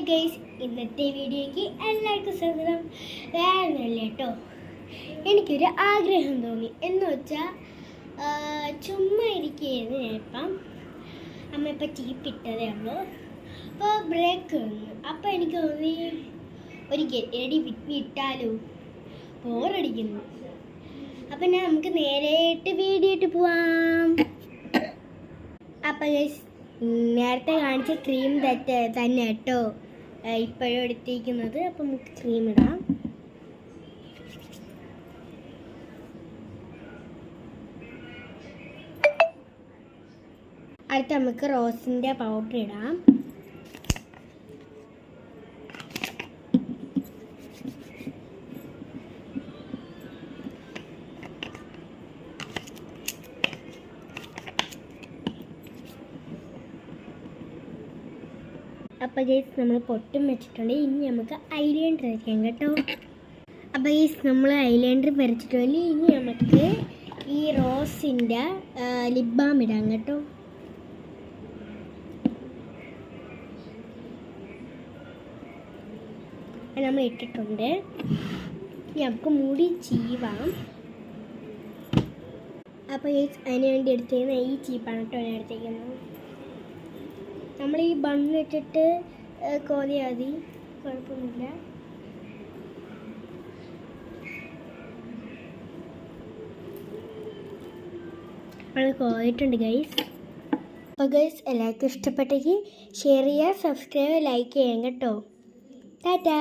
Guys, ഇന്നത്തെ വീഡിയോയ്ക്ക് എല്ലാവർക്കും സ്വാഗതം. വേറൊന്നുമില്ല കേട്ടോ, എനിക്കൊരു ആഗ്രഹം തോന്നി. എന്ന് വെച്ചാൽ ചുമ്മാ ഇരിക്കുകയായിരുന്നു ഞാനിപ്പം. അമ്മ ഇപ്പം ചീപ്പിട്ടതേ ഉള്ളൂ. അപ്പോൾ ബ്രേക്ക് വന്നു. അപ്പോൾ എനിക്ക് തോന്നി ഒരു ഗെറ്റടി വിട്ടാലോ, ബോറടിക്കുന്നു. അപ്പം നമുക്ക് നേരിട്ട് വീഡിയോ ഇട്ട് പോവാം. അപ്പം ഗൈസ്, നേരത്തെ കാണിച്ച ക്രീം തന്നെ കേട്ടോ ഇപ്പോഴും എടുത്തിരിക്കുന്നത്. അപ്പം നമുക്ക് ക്രീം ഇടാം. അടുത്ത നമുക്ക് റോസിൻ്റെ പൗഡർ ഇടാം. അപ്പോൾ ഗൈസ്, നമ്മൾ പൊട്ടും വെച്ചിട്ടുണ്ട്. ഇനി നമുക്ക് ഐലൈനർ വരയ്ക്കാം കേട്ടോ. അപ്പോൾ ഗൈസ്, നമ്മൾ ഐലൈനർ വരച്ചിട്ടുണ്ട്. ഇനി നമുക്ക് ഈ റോസിൻ്റെ ലിപ് ബാം ഇടാം കേട്ടോ. നമ്മൾ ഇട്ടിട്ടുണ്ട്. ഇനി നമുക്ക് മുടി ചീവാം. അപ്പോൾ ഗൈസ്, അതിന് വേണ്ടി എടുത്തിരിക്കുന്ന ഈ ചീപ്പാണ് കേട്ടോ ഞാൻ എടുത്തിരിക്കുന്നത്. നമ്മൾ ഈ ബണ്ണ് ഇട്ടിട്ട് കോതിയാൽ മതി, കുഴപ്പമൊന്നുമില്ല. നമ്മൾ കോതിയിട്ടുണ്ട് ഗൈസ്. അപ്പോൾ ഗൈസ്, എല്ലാവർക്കും ഇഷ്ടപ്പെട്ടെങ്കിൽ ഷെയർ ചെയ്യുക, സബ്സ്ക്രൈബ്, ലൈക്ക് ചെയ്യാം കേട്ടോ. ടാറ്റാ.